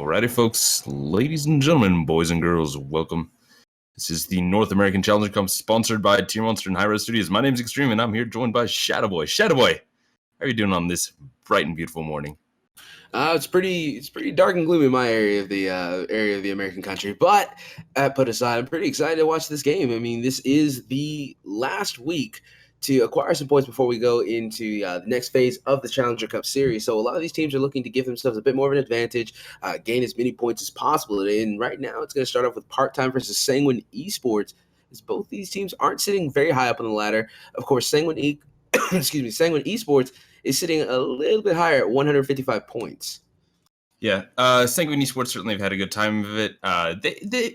Alrighty, folks, ladies and gentlemen, boys and girls, welcome. This is the North American Challenger Cup sponsored by Tier Monster and hi-rez Studios. My name is Extreme, and I'm here joined by Shadowboy. Shadowboy, how are you doing on this bright and beautiful morning? It's pretty dark and gloomy in my area of the American country. But that put aside, I'm pretty excited to watch this game. I mean, this is the last week to acquire some points before we go into the next phase of the Challenger Cup series. So a lot of these teams are looking to give themselves a bit more of an advantage, gain as many points as possible. And right now, it's going to start off with Part-Time versus Sanguine Esports, as both these teams aren't sitting very high up on the ladder. Of course, Sanguine Esports is sitting a little bit higher at 155 points. Yeah, Sanguine Esports certainly have had a good time of it.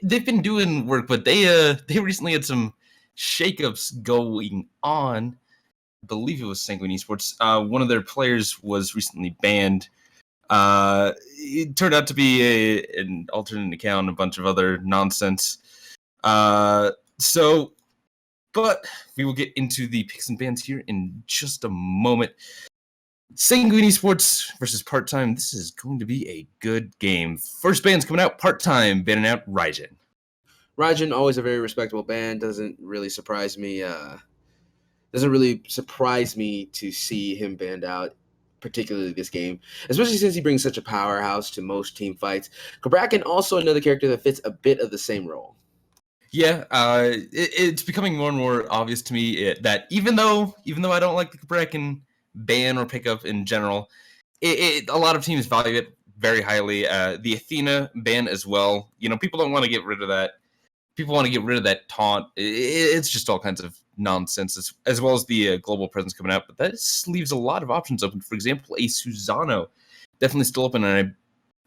They've been doing work, but they recently had some shakeups going on. I believe it was Sanguine Esports. One of their players was recently banned. It turned out to be an alternate account, a bunch of other nonsense. But we will get into the picks and bans here in just a moment. Sanguine Esports versus Part-Time. This is going to be a good game. First band's coming out. Part-Time banning out Raijin. Raijin, always a very respectable band. Doesn't really surprise me to see him banned out, particularly this game, especially since he brings such a powerhouse to most team fights. Khepri, also another character that fits a bit of the same role. Yeah, it's becoming more and more obvious to me that even though I don't like the Khepri ban or pickup in general, a lot of teams value it very highly. The Athena ban as well. You know, people don't want to get rid of that. People want to get rid of that taunt. It's just all kinds of nonsense, as well as the global presence coming out. But that leaves a lot of options open. For example, a Susano definitely still open, and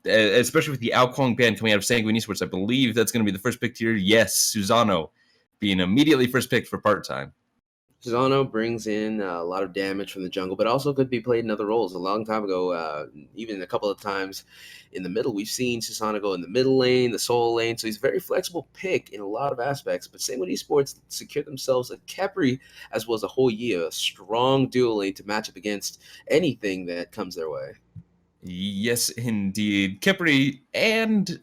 especially with the Wukong ban coming out of Sanguine Esports, I believe that's going to be the first pick here. Yes, Susano being immediately first pick for Part-Time. Susano brings in a lot of damage from the jungle, but also could be played in other roles. A long time ago, even a couple of times in the middle, we've seen Susano go in the middle lane, the solo lane, so he's a very flexible pick in a lot of aspects. But Sanguine Esports secured themselves a Khepri as well as a hi-rez, a strong dual lane to match up against anything that comes their way. Yes, indeed. Khepri and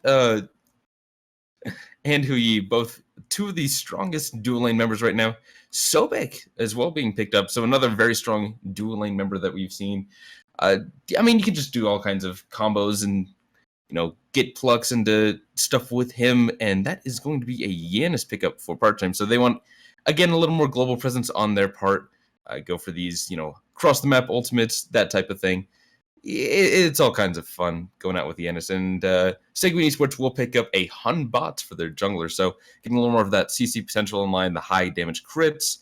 hi-rez, both two of the strongest dual lane members right now. Sobek as well being picked up, so another very strong dual lane member that we've seen. I mean, you can just do all kinds of combos and, you know, get plucks into stuff with him, and that is going to be a Janus pickup for Part-Time. So they want, again, a little more global presence on their part. Go for these, you know, cross the map ultimates, that type of thing. It's all kinds of fun going out with Janus, and Sanguine Esports will pick up a Batz for their jungler, so getting a little more of that CC potential in line, the high damage crits.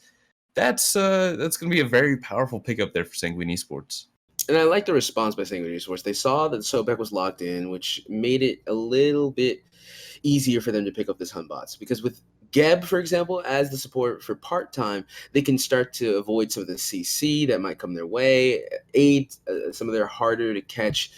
That's going to be a very powerful pickup there for Sanguine Esports. And I like the response by Sanguine Esports. They saw that Sobek was locked in, which made it a little bit easier for them to pick up this Batz, because with Geb, for example, as the support for Part-Time, they can start to avoid some of the CC that might come their way, aid some of their harder to catch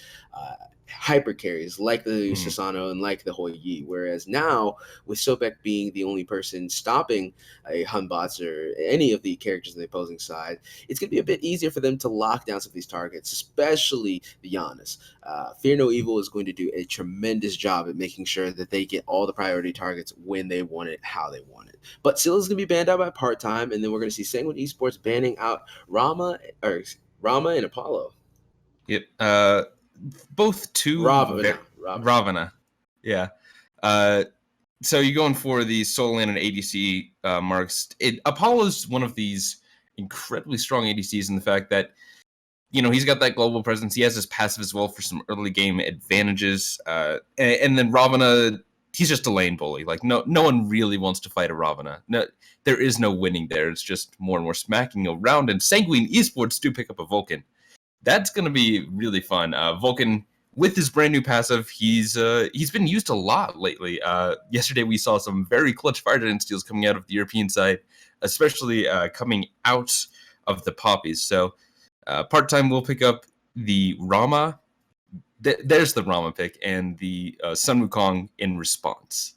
hyper carries like the Susano and like the hi-rez. Whereas now, with Sobek being the only person stopping a Batz or any of the characters on the opposing side, it's going to be a bit easier for them to lock down some of these targets, especially the Janus. Fear No Evil is going to do a tremendous job at making sure that they get all the priority targets when they want it, how they want it. But Scylla's going to be banned out by Part-Time, and then we're going to see Sanguine Esports banning out Rama and Apollo. Yep. Both two Ravana. Yeah. So you're going for the solo lane and ADC marks. Apollo's one of these incredibly strong ADCs in the fact that, you know, he's got that global presence. He has his passive as well for some early game advantages. And then Ravana, he's just a lane bully. Like no one really wants to fight a Ravana. No, there is no winning there. It's just more and more smacking around. And Sanguine Esports do pick up a Vulcan. That's going to be really fun. Vulcan, with his brand new passive, he's been used a lot lately. Yesterday we saw some very clutch fire giant steals coming out of the European side, especially coming out of the poppies. So Part-Time will pick up the Rama. There's the Rama pick, and the Sun Wukong in response.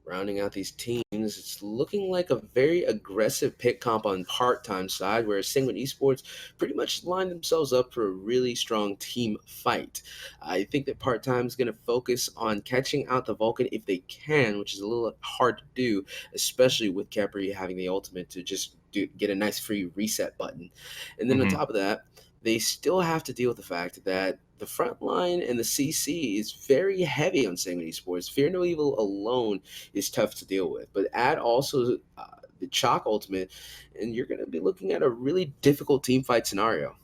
Rounding out these teams, it's looking like a very aggressive pick comp on part-time side, where Sanguine Esports pretty much lined themselves up for a really strong team fight. I think that part-time is going to focus on catching out the Vulcan if they can, which is a little hard to do, especially with Khepri having the ultimate to just get a nice free reset button. And then on top of that, they still have to deal with the fact that the front line and the CC is very heavy on Sanguine Esports. Fear No Evil alone is tough to deal with, but add also the Chaac ultimate, and you're going to be looking at a really difficult team fight scenario.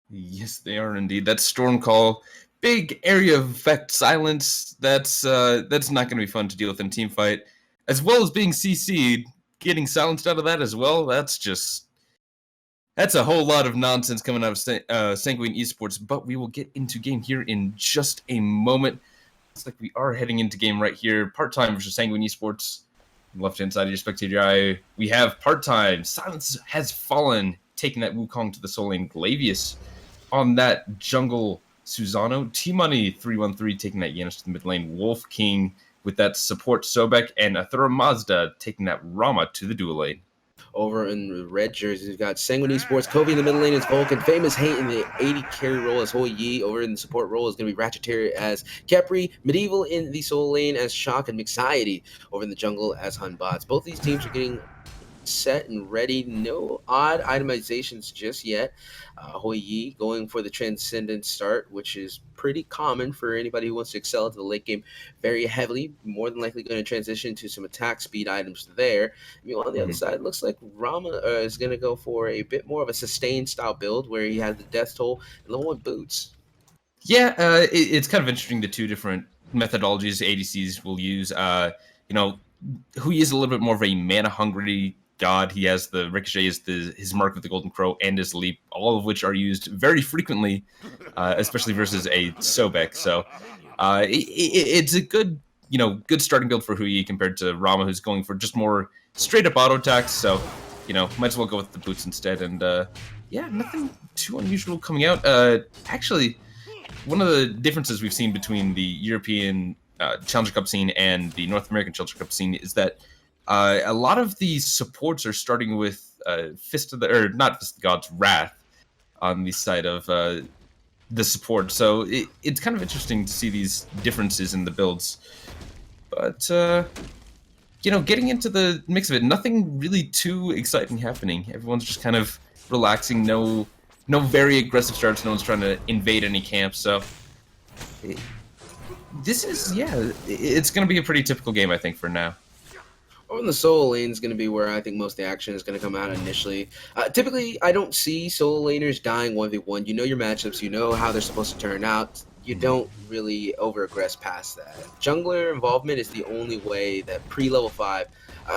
Yes, they are indeed. That Storm Call, big area of effect silence. That's not going to be fun to deal with in a team fight, as well as being CC'd, getting silenced out of that as well. That's a whole lot of nonsense coming out of Sanguine Esports, but we will get into game here in just a moment. Looks like we are heading into game right here. Part-time versus Sanguine Esports. Left-hand side of your spectator eye, we have part-time. Silence has fallen, taking that Wukong to the soul lane. Glavius on that jungle Susano. T-Money 313 taking that Janus to the mid lane. Wolf King with that support Sobek, and Athura Mazda taking that Rama to the dual lane. Over in the red jerseys, we've got Sanguine Esports. Kobe in the middle lane is Vulcan. Famous Hate in the 80 carry role as Hoi-Yi. Over in the support role is going to be Ratcheteer as Khepri. Medieval in the soul lane as Chaac, and Mixiety over in the jungle as Batz. Both these teams are getting set and ready. No odd itemizations just yet. Hoi-Yi going for the Transcendent start, which is pretty common for anybody who wants to excel into the late game very heavily. More than likely going to transition to some attack speed items there. Meanwhile, on the other side, it looks like Rama is going to go for a bit more of a sustained style build where he has the Death Toll and level 1 boots. Yeah, it's kind of interesting, the two different methodologies ADCs will use. Hui is a little bit more of a mana-hungry god. He has the Ricochet is his Mark of the Golden Crow and his Leap, all of which are used very frequently, especially versus a Sobek. So it's a good starting build for Hui compared to Rama, who's going for just more straight up auto attacks. So might as well go with the boots instead. And nothing too unusual coming out. Actually, one of the differences we've seen between the European Challenger Cup scene and the North American Challenger Cup scene is that a lot of these supports are starting with not Fist of the Gods, Wrath on the side of the support. So it's kind of interesting to see these differences in the builds. But getting into the mix of it, nothing really too exciting happening. Everyone's just kind of relaxing. No very aggressive starts. No one's trying to invade any camps. So it's going to be a pretty typical game, I think, for now. On the solo lane is going to be where I think most of the action is going to come out initially. Typically, I don't see solo laners dying 1v1. You know your matchups. You know how they're supposed to turn out. You don't really over-aggress past that. Jungler involvement is the only way that pre-level 5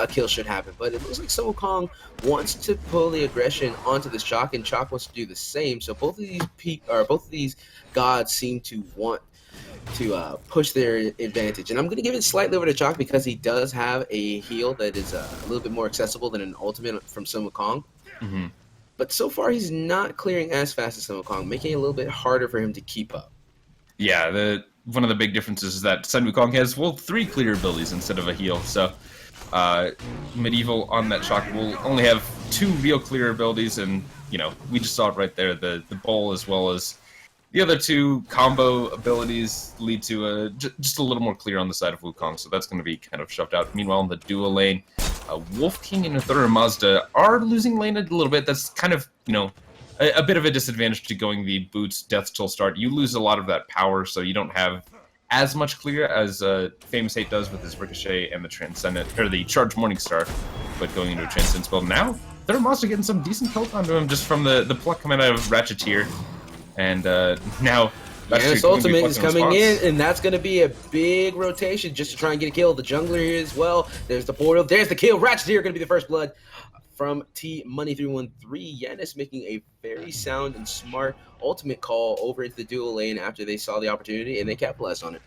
kill should happen. But it looks like Wukong wants to pull the aggression onto this Chaac, and Chaac wants to do the same. So both of these gods seem to want to push their advantage. And I'm going to give it slightly over to Chaac because he does have a heal that is a little bit more accessible than an ultimate from Wukong. But so far, he's not clearing as fast as Wukong, making it a little bit harder for him to keep up. Yeah, one of the big differences is that Wukong has, 3 clear abilities instead of a heal. So Medieval on that Chaac will only have 2 real clear abilities, and we just saw it right there. The bowl as well as the other 2 combo abilities lead to just a little more clear on the side of Wukong, so that's going to be kind of shoved out. Meanwhile, in the dual lane, Wolf King and Athura Mazda are losing lane a little bit. That's kind of, a bit of a disadvantage to going the boots Death Toll start. You lose a lot of that power, so you don't have as much clear as Famous Hate does with his Ricochet and the Transcendent, or the Charge Morningstar, but going into a Transcendent spell. Now, Athura Mazda getting some decent kills onto him just from the pluck coming out of Ratcheteer. And now Janus ultimate is coming in, and that's going to be a big rotation just to try and get a kill. The jungler here as well. There's the portal. There's the kill. Ratcheteer going to be the first blood from T-Money 313. Janus making a very sound and smart ultimate call over into the dual lane after they saw the opportunity, and they capitalized on it.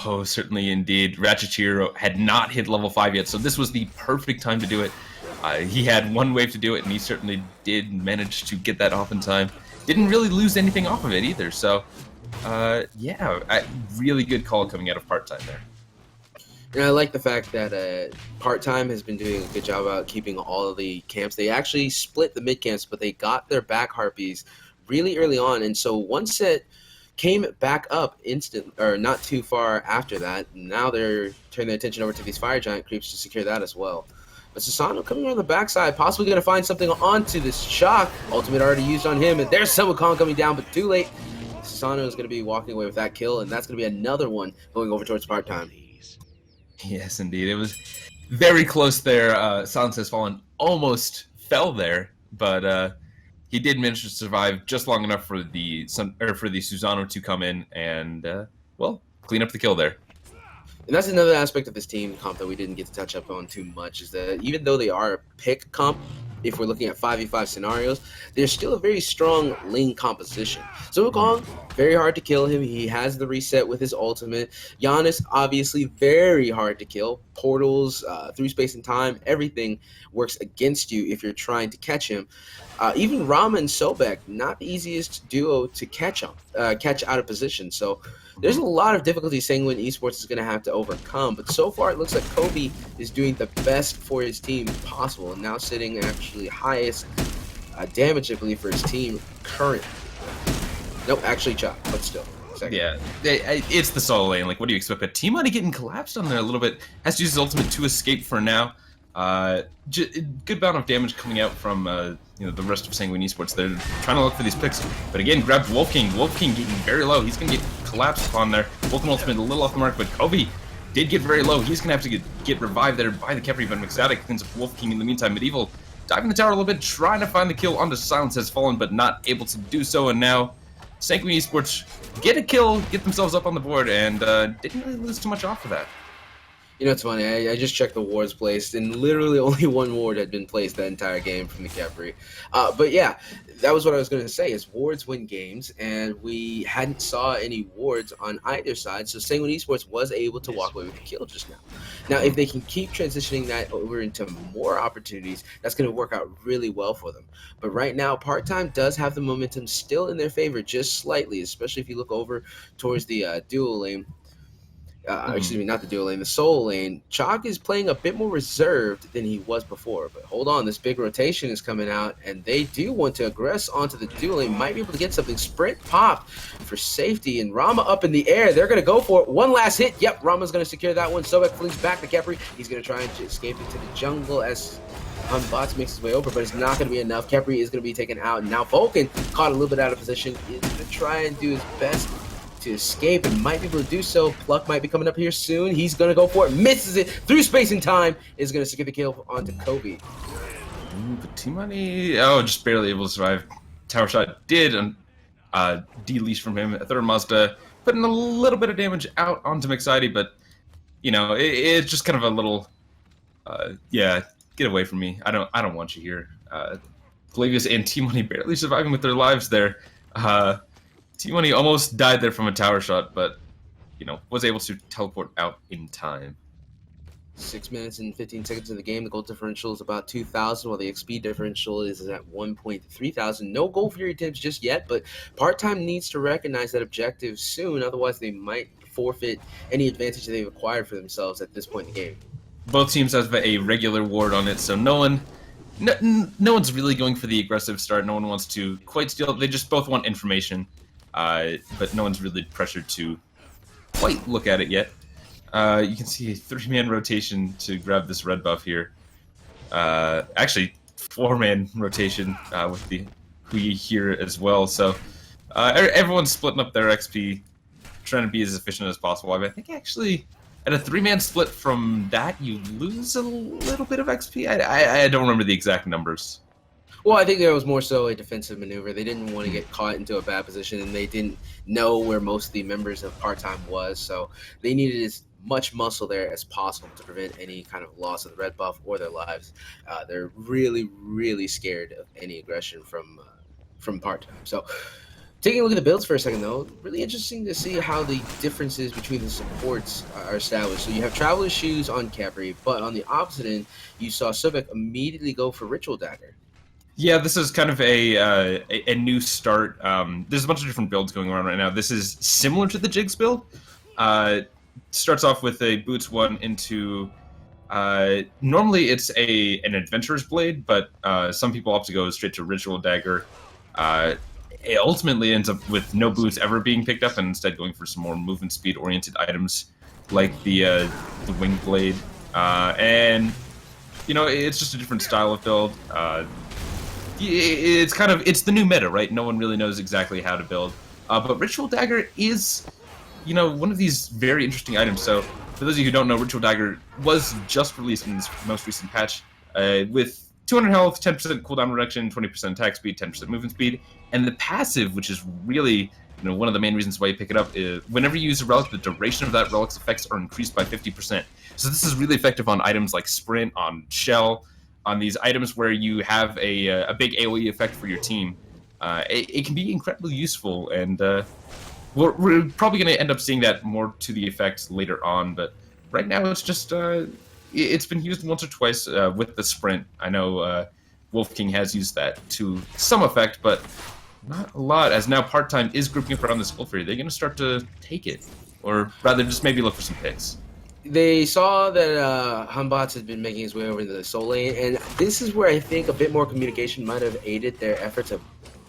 Oh, certainly indeed. Ratcheteer had not hit level 5 yet, so this was the perfect time to do it. He had one wave to do it, and he certainly did manage to get that off in time. Didn't really lose anything off of it either, so really good call coming out of part-time there. And I like the fact that Part-Time has been doing a good job about keeping all of the camps. They actually split the mid camps, but they got their back harpies really early on. And so one set came back up instant, or not too far after that. Now they're turning their attention over to these fire giant creeps to secure that as well. But Susano coming on the backside, possibly going to find something onto this Chaac. Ultimate already used on him, and there's Wukong coming down, but too late. Susano is going to be walking away with that kill, and that's going to be another one going over towards Part-Time. Yes, indeed. It was very close there. Silence Has Fallen almost fell there, but he did manage to survive just long enough for the Susano to come in and, well, clean up the kill there. And that's another aspect of this team comp that we didn't get to touch up on too much, is that even though they are a pick comp, if we're looking at 5v5 scenarios, there's still a very strong lane composition. So Wukong, very hard to kill him. He has the reset with his ultimate. Janus, obviously very hard to kill. Portals, through space and time, everything works against you if you're trying to catch him. Even Rama and Sobek, not the easiest duo to catch out of position. So there's a lot of difficulty Sanguine Esports is going to have to overcome, but so far it looks like Kobe is doing the best for his team possible, and now sitting actually highest damage, I believe, for his team currently. Nope, actually Chaac, but still. Second. Yeah, it's the solo lane. Like, what do you expect? But T-Money getting collapsed on there a little bit. Has to use his ultimate to escape for now. Good amount of damage coming out from the rest of Sanguine Esports. They're trying to look for these picks, but again, grabbed Wolfking. Wolfking getting very low. He's gonna get collapsed upon there. Vulcan ultimate a little off the mark, but Kobe did get very low. He's gonna have to get revived there by the Khepri, but Mixatic cleans up Wolfking in the meantime. Medieval diving the tower a little bit, trying to find the kill onto Silence Has Fallen, but not able to do so. And now Sanguine Esports get a kill, get themselves up on the board, and didn't really lose too much off of that. You know, it's funny, I just checked the wards placed, and literally only one ward had been placed that entire game from the Khepri. But yeah, that was what I was going to say, is wards win games, and we hadn't saw any wards on either side, so Sanguine Esports was able to walk away with the kill just now. Now, if they can keep transitioning that over into more opportunities, that's going to work out really well for them. But right now, Part-Time does have the momentum still in their favor, just slightly, especially if you look over towards the dual lane. Excuse me, not the dual lane, the solo lane. Chaac is playing a bit more reserved than he was before. But hold on, this big rotation is coming out, and they do want to aggress onto the dual lane. Might be able to get something. Sprint popped for safety, and Rama up in the air. They're going to go for it. One last hit. Yep, Rama's going to secure that one. Sobek flings back to Khepri. He's going to try and escape into the jungle as Batz makes his way over, but it's not going to be enough. Khepri is going to be taken out. And now Vulcan, caught a little bit out of position, is going to try and do his best to escape, and might be able to do so. Pluck might be coming up here soon. He's going to go for it. Misses it through space and time. Is going to secure the kill onto Kobe. But T-Money, just barely able to survive. Tower shot did de-leash from him. A third Mazda putting a little bit of damage out onto Mixaity, but it's just kind of a little, get away from me. I don't want you here. Flavius and T-Money barely surviving with their lives there. T-Money almost died there from a tower shot, but, was able to teleport out in time. 6 minutes and 15 seconds in the game. The gold differential is about 2,000, while the XP differential is at 1.3,000. No gold fury tips just yet, but Part-Time needs to recognize that objective soon, otherwise they might forfeit any advantage they've acquired for themselves at this point in the game. Both teams have a regular ward on it, so no one's really going for the aggressive start. No one wants to quite steal. They just both want information. But no one's really pressured to quite look at it yet. You can see a 3-man rotation to grab this red buff here. Actually, 4-man rotation with the Hui here as well. So everyone's splitting up their XP, trying to be as efficient as possible. I think actually at a 3-man split from that, you lose a little bit of XP. I don't remember the exact numbers. Well, I think there was more so a defensive maneuver. They didn't want to get caught into a bad position, and they didn't know where most of the members of Part-Time was, so they needed as much muscle there as possible to prevent any kind of loss of the red buff or their lives. They're really, really scared of any aggression from Part-Time. So, taking a look at the builds for a second, though, really interesting to see how the differences between the supports are established. So you have Traveler's Shoes on Khepri, but on the opposite end, you saw Sobek immediately go for Ritual Dagger. Yeah, this is kind of a new start. There's a bunch of different builds going around right now. This is similar to the Jigs build. starts off with a boots 1 into... normally it's an adventurer's blade, but some people opt to go straight to ritual dagger. It ultimately ends up with no boots ever being picked up, and instead going for some more movement speed oriented items like the wing blade. And it's just a different style of build. It's the new meta, right? No one really knows exactly how to build. But ritual dagger is one of these very interesting items. So for those of you who don't know, Ritual Dagger was just released in this most recent patch with 200 health, 10% cooldown reduction, 20% attack speed, 10% movement speed, and the passive, which is really one of the main reasons why you pick it up, is whenever you use a relic, the duration of that relic's effects are increased by 50%. So this is really effective on items like Sprint, on Shell, on these items where you have a big AoE effect for your team. It can be incredibly useful, and we're probably going to end up seeing that more to the effect later on, but right now it's just it's been used once or twice with the Sprint. I know Wukong has used that to some effect, but not a lot, as now Part-Time is grouping up around this Gold Fury. They're going to start to take it, or rather just maybe look for some picks. They saw that Batz has been making his way over into the Soul Lane, and this is where I think a bit more communication might have aided their efforts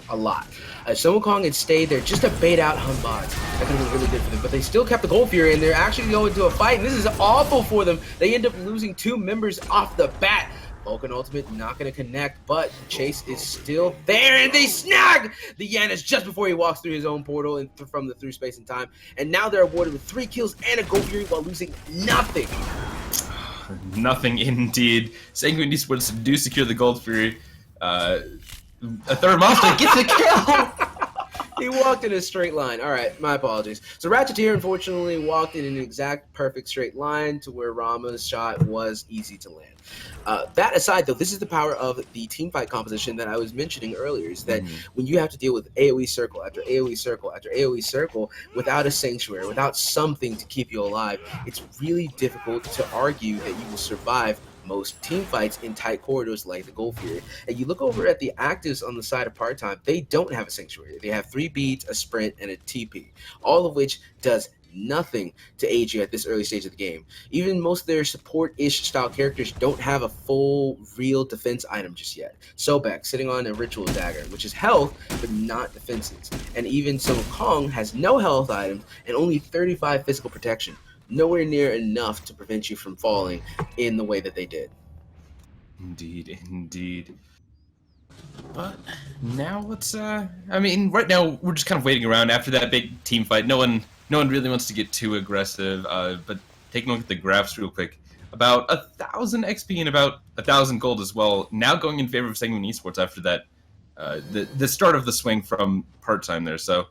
a lot. Wukong had stayed there just to bait out Batz. That could have been really good for them, but they still kept the Gold Fury, and they're actually going to a fight, and this is awful for them. They end up losing 2 members off the bat. Vulcan ultimate not going to connect, but Chase is still there, and they snag the Janus just before he walks through his own portal and from the through space and time. And now they're awarded with 3 kills and a Gold Fury while losing nothing. Nothing indeed. Sanguine Esports do secure the Gold Fury. A third monster gets a kill. He walked in a straight line. All right, my apologies. So Ratcheteer unfortunately walked in an exact perfect straight line to where Rama's shot was easy to land. That aside, though, this is the power of the teamfight composition that I was mentioning earlier, is that when you have to deal with AoE circle after AoE circle after AoE circle without a sanctuary, without something to keep you alive, it's really difficult to argue that you will survive most team fights in tight corridors like the Gold Fury. And you look over at the actives on the side of Part-Time, they don't have a sanctuary. They have 3 beads, a sprint, and a TP, all of which does nothing to aid you at this early stage of the game. Even most of their support-ish style characters don't have a full real defense item just yet. Sobek sitting on a Ritual Dagger, which is health but not defenses. And even Wukong has no health items and only 35 physical protection. Nowhere near enough to prevent you from falling in the way that they did. Indeed. But now let's right now we're just kind of waiting around after that big team fight. No one really wants to get too aggressive, but taking a look at the graphs real quick. About 1,000 XP and about 1,000 gold as well, now going in favor of Sanguine Esports after that the start of the swing from Part-Time there. So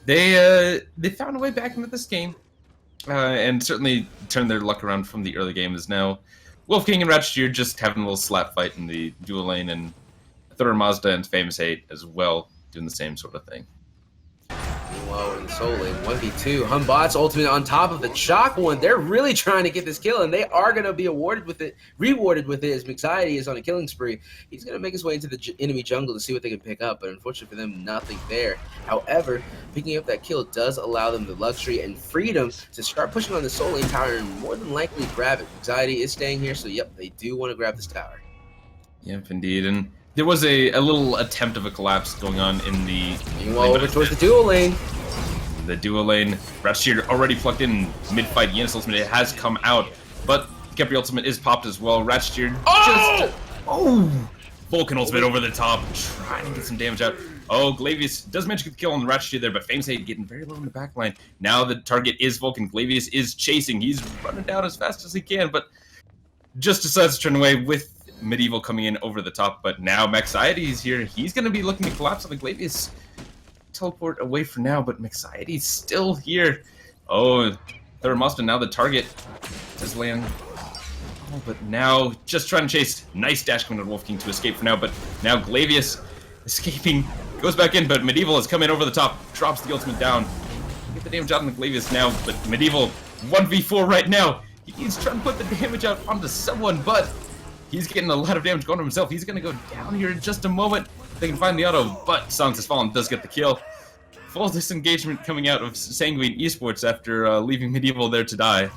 they found a way back into this game. And certainly turned their luck around from the early game. Is now Wukong and Ratcheteer just having a little slap fight in the dual lane, and Thor Mazda and Famous 8 as well doing the same sort of thing. Meanwhile, in the Soul Lane, 1v2, Batz ultimate on top of the Chaac one. They're really trying to get this kill, and they are going to be rewarded with it as Anxiety is on a killing spree. He's going to make his way into the enemy jungle to see what they can pick up, but unfortunately for them, nothing there. However, picking up that kill does allow them the luxury and freedom to start pushing on the Soul Lane tower and more than likely grab it. Anxiety is staying here, so yep, they do want to grab this tower. Yep, indeed, and there was a little attempt of a collapse going on in the... Meanwhile, over towards the dual lane. The dual lane, Ratcheteer already plugged in mid-fight. Janus ultimate has come out, but Khepri ultimate is popped as well. Ratcheteer Vulcan ultimate over the top, trying to get some damage out. Oh, Glavius does manage to get the kill on the Ratcheteer there, but Famous 8 getting very low in the backline. Now the target is Vulcan. Glavius is chasing. He's running down as fast as he can, but just decides to turn away with Medieval coming in over the top. But now Anxiety is here. He's going to be looking to collapse on the Glavius. Teleport away for now, but Anxiety's still here. Oh, Thor Mazda now the target does land. Oh, but now just trying to chase. Nice dash coming to Wukong to escape for now, but now Glavius escaping, goes back in, but Medieval has come in over the top, drops the ultimate down. Get the damage out on the Glavius now, but Medieval 1v4 right now. He's trying to put the damage out onto someone, but he's getting a lot of damage going to himself. He's going to go down here in just a moment. They can find the auto, but Silence Has Fallen does get the kill. full disengagement coming out of Sanguine Esports after leaving Medieval there to die. It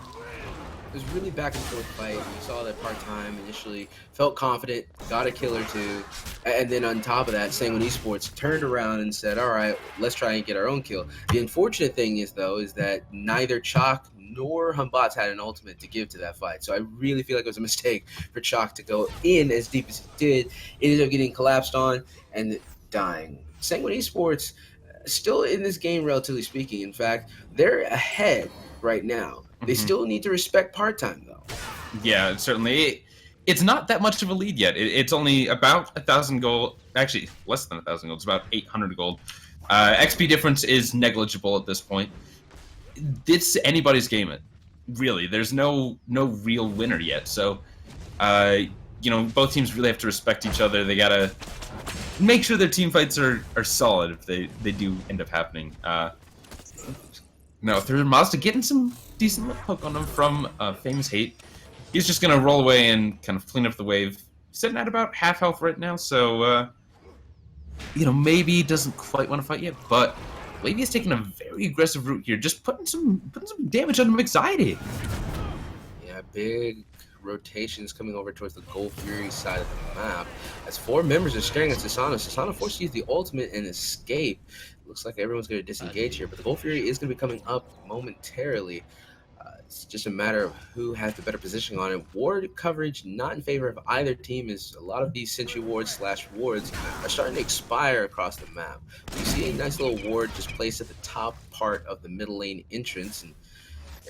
was really back and forth fight. We saw that part-time initially felt confident, got a kill or two, and then on top of that, Sanguine Esports turned around and said, all right, let's try and get our own kill. The unfortunate thing is, though, is that neither Chaac nor Batz had an ultimate to give to that fight. So I really feel like it was a mistake for Chaac to go in as deep as he did. It ended up getting collapsed on and dying. Sanguine Esports still in this game, relatively speaking. In fact, they're ahead right now. They still need to respect part-time, though. Yeah, certainly. It's not that much of a lead yet. It's only about 1,000 gold. Actually, less than 1,000 gold. It's about 800 gold. XP difference is negligible at this point. It's anybody's game, really. There's no real winner yet. So, both teams really have to respect each other. They gotta make sure their team fights are solid if they do end up happening. No, through Mazda getting some decent hook on him from Famous Hate. He's just going to roll away and kind of clean up the wave. Sitting at about half health right now, so, maybe doesn't quite want to fight yet, but Lady is taking a very aggressive route here, just putting some damage on Anxiety. Yeah, big rotations coming over towards the Gold Fury side of the map. As 4 members are staring at Susano. Susano forced to use the ultimate and escape. Looks like everyone's going to disengage here, but the Gold Fury is going to be coming up momentarily. It's just a matter of who has the better position on it. Ward coverage not in favor of either team, as a lot of these sentry wards / wards are starting to expire across the map. You see a nice little ward just placed at the top part of the middle lane entrance, and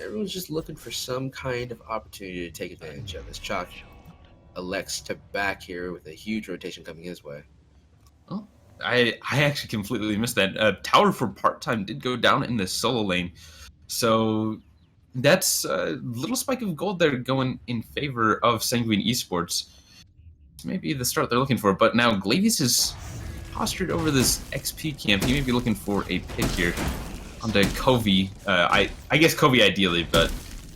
everyone's just looking for some kind of opportunity to take advantage of, as Chaac elects to back here with a huge rotation coming his way. Oh, I actually completely missed that. Tower for part-time did go down in the solo lane, so that's a little spike of gold there going in favor of Sanguine Esports. Maybe the start they're looking for, but now Glavius is postured over this XP camp. He may be looking for a pick here onto Covey. I guess Covey ideally, but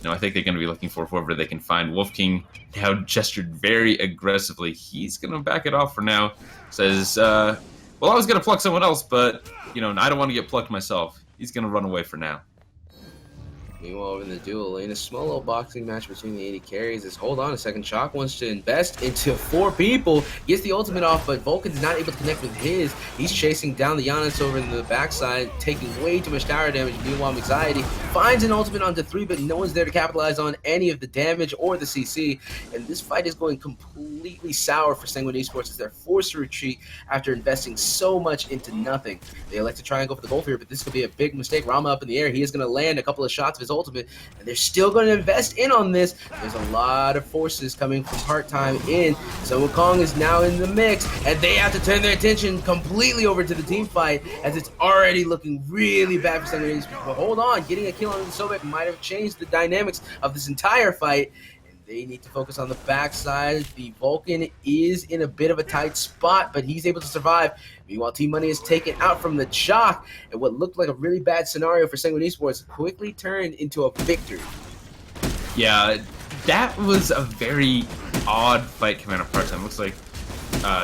I think they're going to be looking for whoever they can find. Wolfking now gestured very aggressively. He's going to back it off for now. Says, well, I was going to pluck someone else, but, I don't want to get plucked myself. He's going to run away for now. Meanwhile, over in the duel lane, a small little boxing match between the 80 carries is, hold on a second, Chaac wants to invest into 4 people, gets the ultimate off, but Vulcan's not able to connect with his. He's chasing down the Janus over in the backside, taking way too much tower damage. Meanwhile, Anxiety finds an ultimate onto 3, but no one's there to capitalize on any of the damage or the CC, and this fight is going completely sour for Sanguine Esports as they're forced to retreat after investing so much into nothing. They elect to try and go for the goal here, but this could be a big mistake. Rama up in the air, he is going to land a couple of shots of his ultimate, and they're still going to invest in on this. There's a lot of forces coming from part-time in, so Wukong is now in the mix, and they have to turn their attention completely over to the team fight, as it's already looking really bad for Sanguine Esports. But hold on, getting a kill on the Sobek might have changed the dynamics of this entire fight. They need to focus on the backside. The Vulcan is in a bit of a tight spot, but he's able to survive. Meanwhile, Team Money is taken out from the Chaac, and what looked like a really bad scenario for Sanguine Esports quickly turned into a victory. Yeah, that was a very odd fight coming out of part-time. Looks like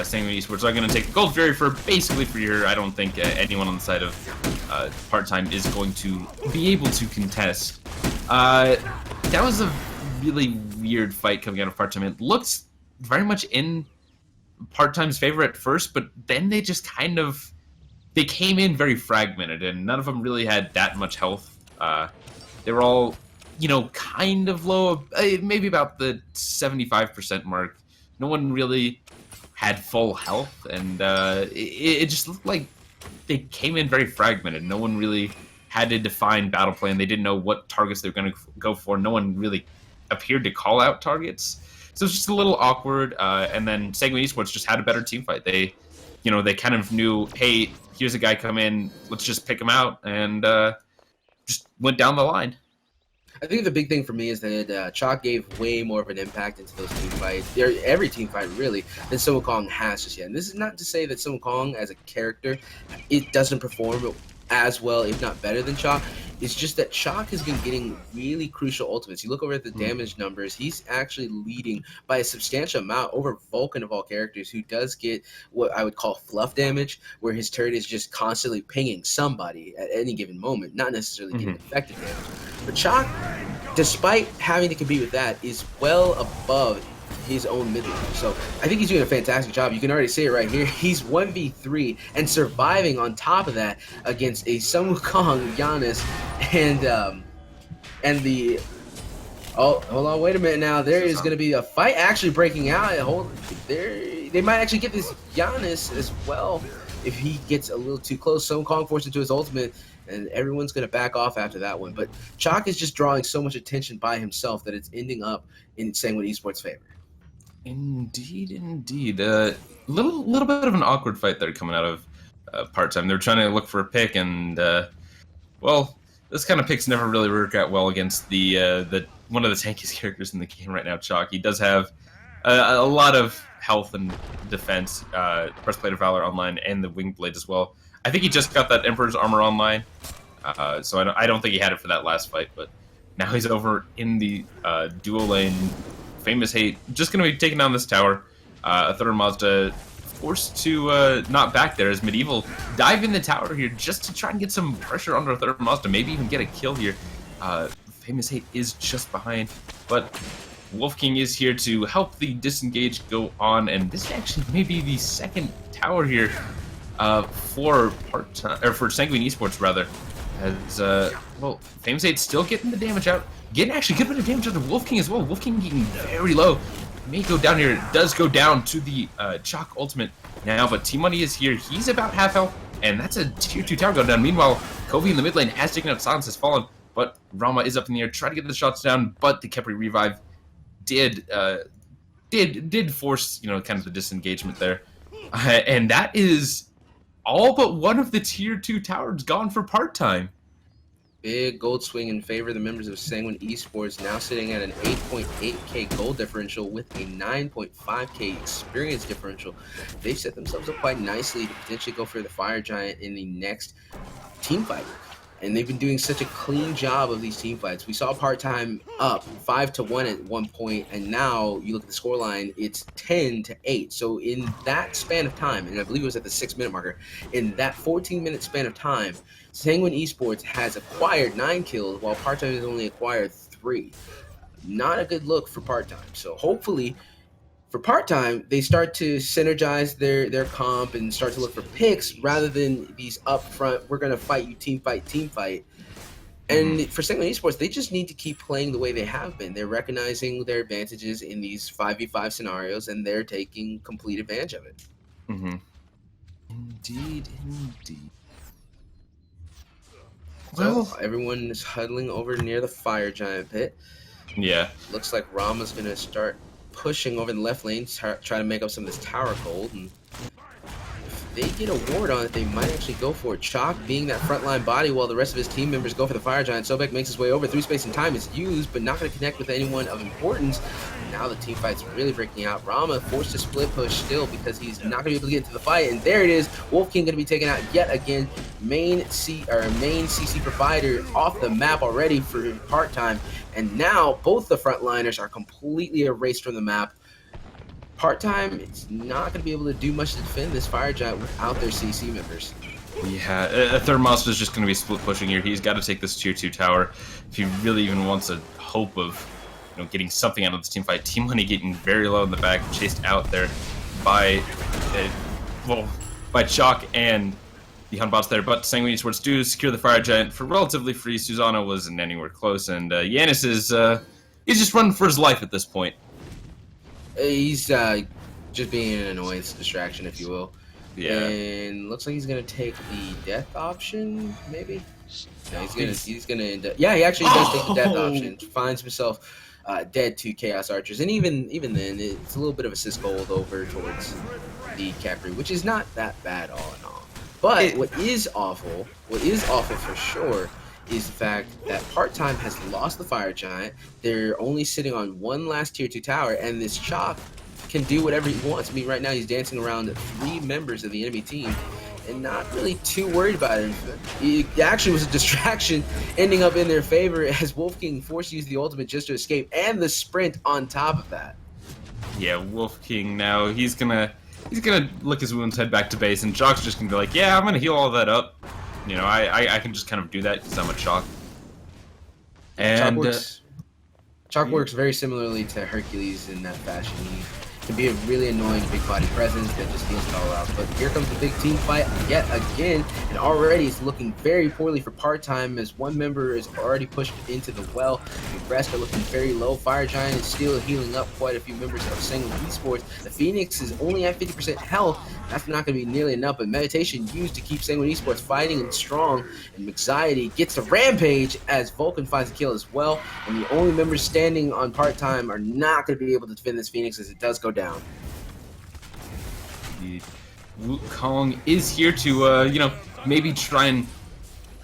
Sanguine Esports are going to take the Gold Fury for basically for your. I don't think anyone on the side of part-time is going to be able to contest. That was a really weird fight coming out of part-time. It looked very much in part-time's favor at first, but then they just they came in very fragmented, and none of them really had that much health. They were all, kind of low, maybe about the 75% mark. No one really had full health, and it just looked like they came in very fragmented. No one really had a defined battle plan. They didn't know what targets they were going to go for. No one really appeared to call out targets, so it's just a little awkward. And then Sanguine Esports just had a better team fight. They kind of knew, hey, here's a guy come in, let's just pick him out, and just went down the line. I think the big thing for me is that Chaac gave way more of an impact into those team fights, every team fight really, than Wukong has just yet. And this is not to say that Wukong as a character, it doesn't perform as well, if not better than Chaac. It's just that Chaac has been getting really crucial ultimates. You look over at the damage numbers, he's actually leading by a substantial amount over Vulcan of all characters, who does get what I would call fluff damage, where his turret is just constantly pinging somebody at any given moment, not necessarily getting effective damage. But Chaac, despite having to compete with that, is well above his own mid lane. So I think he's doing a fantastic job. You can already see it right here. He's 1v3 and surviving on top of that against a Sun Wukong, Janus, and the hold on, wait a minute now. There is going to be a fight actually breaking out. They might actually get this Janus as well if he gets a little too close. Sun Wukong forced into his ultimate, and everyone's going to back off after that one. But Chaac is just drawing so much attention by himself that it's ending up in Sanguine Esports' favor. Indeed. Little bit of an awkward fight there coming out of part-time. They're trying to look for a pick, and well, this kind of picks never really work out well against the one of the tankiest characters in the game right now, Chaac. He does have a lot of health and defense, Breastplate of Valor online, and the Winged Blade as well. I think he just got that Emperor's Armor online, so I don't think he had it for that last fight, but now he's over in the dual lane. Famous Hate just going to be taking down this tower. A third Mazda forced to not back there as Medieval dive in the tower here just to try and get some pressure under a third Mazda, maybe even get a kill here. Famous Hate is just behind, but Wolf King is here to help the disengage go on, and this actually may be the second tower here for Sanguine Esports rather. As well, Famous Hate still getting the damage out. Getting actually good bit of damage out of Wolf King as well. Wolf King getting very low. May go down here. It does go down to the Chaac ultimate now, but T-Money is here. He's about half health, and that's a tier 2 tower going down. Meanwhile, Kobe in the mid lane has taken out Silence, has fallen, but Rama is up in the air, trying to get the shots down, but the Khepri revive did force, kind of the disengagement there. And that is all but one of the tier 2 towers gone for part-time. Big gold swing in favor of the members of Sanguine Esports, now sitting at an 8.8k gold differential with a 9.5k experience differential. They've set themselves up quite nicely to potentially go for the Fire Giant in the next team fight. And they've been doing such a clean job of these team fights. We saw part-time up 5-1 at one point, and now you look at the scoreline, it's 10-8. So in that span of time, and I believe it was at the 6-minute marker, in that 14-minute span of time, Sanguine Esports has acquired 9 kills, while part-time has only acquired 3. Not a good look for part-time. So hopefully, for part-time, they start to synergize their comp and start to look for picks rather than these upfront, we're going to fight you, team fight. And for Sanguine Esports, they just need to keep playing the way they have been. They're recognizing their advantages in these 5v5 scenarios, and they're taking complete advantage of it. Indeed. Well, everyone is huddling over near the Fire Giant pit. Yeah. Looks like Rama's going to start pushing over the left lane, try to make up some of this tower gold, and if they get a ward on it, they might actually go for it. Chaac being that frontline body while the rest of his team members go for the Fire Giant. Sobek makes his way over through space and time. It's used, but not going to connect with anyone of importance. Now the team fight's really breaking out. Rama forced to split push still because he's not going to be able to get into the fight, and there it is. Wolf King going to be taken out yet again. Main CC provider off the map already for part-time, and now both the frontliners are completely erased from the map. Part-time, it's not going to be able to do much to defend this Fire Giant without their CC members. Yeah, a third monster is just going to be split pushing here. He's got to take this tier 2 tower if he really even wants a hope of getting something out of this team fight. Team Money getting very low in the back, chased out there by Chaac and the Hun bots there. But Sanguine Esports do secure the Fire Giant for relatively free. Susano wasn't anywhere close, and Janus is he's just running for his life at this point. He's just being an annoyance distraction, if you will. Yeah. And looks like he's gonna take the death option, maybe. No, he's gonna end up. Yeah, he actually does take the death option. Finds himself dead to Chaos Archers, and even then, it's a little bit of a sysgold over towards the Khepri, which is not that bad all in all. But what is awful for sure, is the fact that part-time has lost the Fire Giant. They're only sitting on one last tier 2 tower, and this Chaac can do whatever he wants. I mean, right now he's dancing around 3 members of the enemy team. and not really too worried about it. It actually was a distraction ending up in their favor as Wolf King forced to use the ultimate just to escape, and the sprint on top of that. Yeah, Wolf King now, he's gonna lick his wounds, head back to base, and Chaac's just gonna be like, yeah, I'm gonna heal all that up. You know, I can just kind of do that because I'm a Chaac. And Chaac works very similarly to Hercules in that fashion. He can be a really annoying big body presence that just deals it all out. But here comes the big team fight yet again, and already it's looking very poorly for part-time as one member is already pushed into the well. The rest are looking very low. Fire Giant is still healing up quite a few members of Sanguine Esports. The Phoenix is only at 50% health. That's not going to be nearly enough, but meditation used to keep Sanguine Esports fighting and strong, and Anxiety gets a rampage as Vulcan finds a kill as well, and the only members standing on part-time are not going to be able to defend this Phoenix as it does go down. The Wukong is here to, you know, maybe try and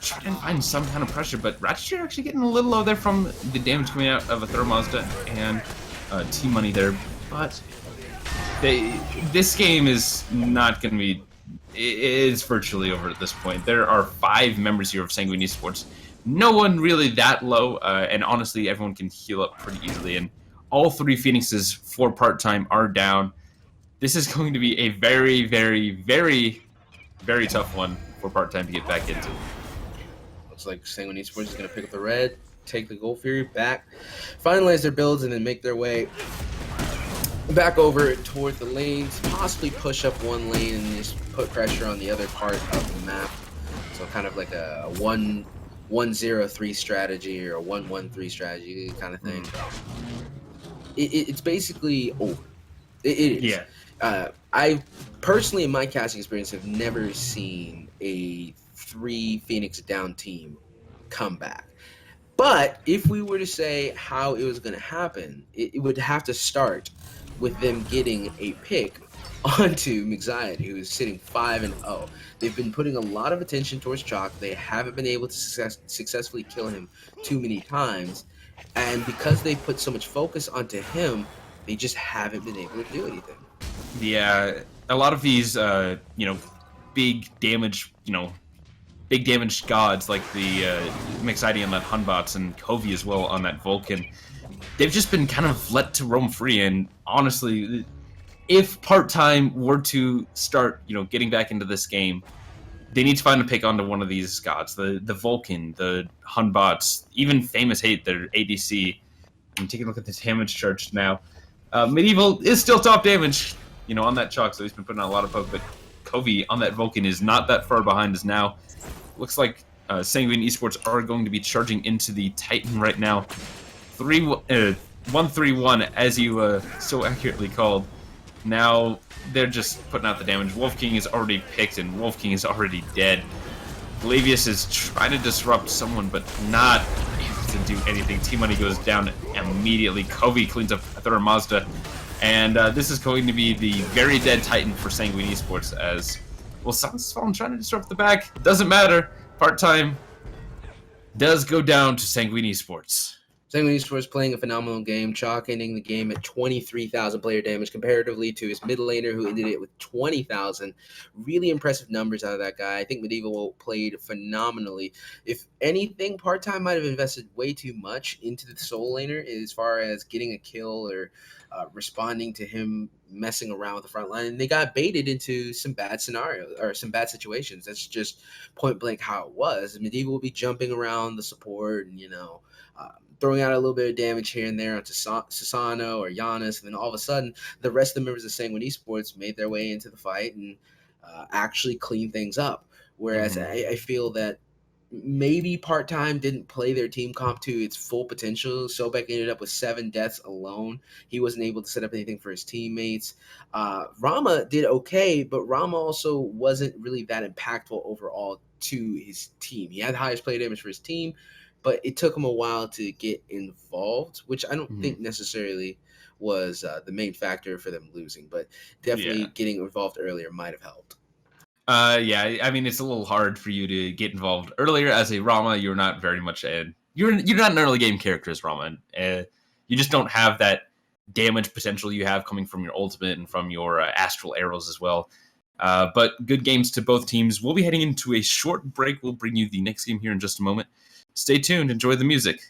find some kind of pressure, but Ratchet are actually getting a little low there from the damage coming out of a Thermazda and T-Money there, but this game is not going to be... It is virtually over at this point. There are 5 members here of Sanguine Esports. No one really that low, and honestly, everyone can heal up pretty easily, and all 3 Phoenixes for part-time are down. This is going to be a very, very, very, very tough one for part-time to get back into. Looks like Sanguine Esports is going to pick up the red, take the Gold Fury back, finalize their builds, and then make their way back over toward the lanes, possibly push up one lane and just put pressure on the other part of the map. So kind of like a 1-1-0-3 strategy or a 1-1-3 strategy kind of thing. It's basically over. It is. Yeah. I personally, in my casting experience, have never seen a 3 Phoenix down team come back. But if we were to say how it was going to happen, it would have to start with them getting a pick onto Anxiety, who is sitting 5-0. They've been putting a lot of attention towards Chaac. They haven't been able to successfully kill him too many times. And because they put so much focus onto him, they just haven't been able to do anything. Yeah, a lot of these, you know, big damage gods like the Anxiety on that Hunbots and Covey as well on that Vulcan, they've just been kind of let to roam free. And honestly, if part-time were to start, you know, getting back into this game, they need to find a pick onto one of these gods, the Vulcan, the Hunbots, even Famous Hate, their ADC. I'm taking a look at the damage chart now. Medieval is still top damage, you know, on that Chaac, so he's been putting out a lot of poke, but Covey on that Vulcan is not that far behind us now. Looks like Sanguine Esports are going to be charging into the Titan right now. 1-3-1, as you so accurately called. Now they're just putting out the damage. Wolf King is already picked, and Wolf King is already dead. Glavius is trying to disrupt someone, but not able to do anything. T-Money goes down immediately. Covey cleans up Thermazda, and this is going to be the very dead Titan for Sanguine Esports, as... Well, Sunspalm trying to disrupt the back. Doesn't matter. Part-time does go down to Sanguine Esports. Sanguine Esports playing a phenomenal game. Chaac ending the game at 23,000 player damage comparatively to his middle laner, who ended it with 20,000. Really impressive numbers out of that guy. I think Medieval played phenomenally. If anything, part-time might have invested way too much into the solo laner as far as getting a kill or responding to him messing around with the front line, and they got baited into some bad scenarios or some bad situations. That's just point blank how it was. Medieval will be jumping around the support and, you know, throwing out a little bit of damage here and there onto Susano or Janus, and then all of a sudden the rest of the members of Sanguine Esports made their way into the fight and actually clean things up. Whereas I feel that maybe part-time didn't play their team comp to its full potential. Sobek ended up with 7 deaths alone. He wasn't able to set up anything for his teammates. Rama did okay, but Rama also wasn't really that impactful overall to his team. He had the highest play damage for his team, but it took him a while to get involved, which I don't think necessarily was the main factor for them losing, but definitely getting involved earlier might have helped. Yeah, I mean, it's a little hard for you to get involved earlier as a Rama. You're not very much you're not an early game character as Rama. You just don't have that damage potential you have coming from your ultimate and from your astral arrows as well. But good games to both teams. We'll be heading into a short break. We'll bring you the next game here in just a moment. Stay tuned. Enjoy the music.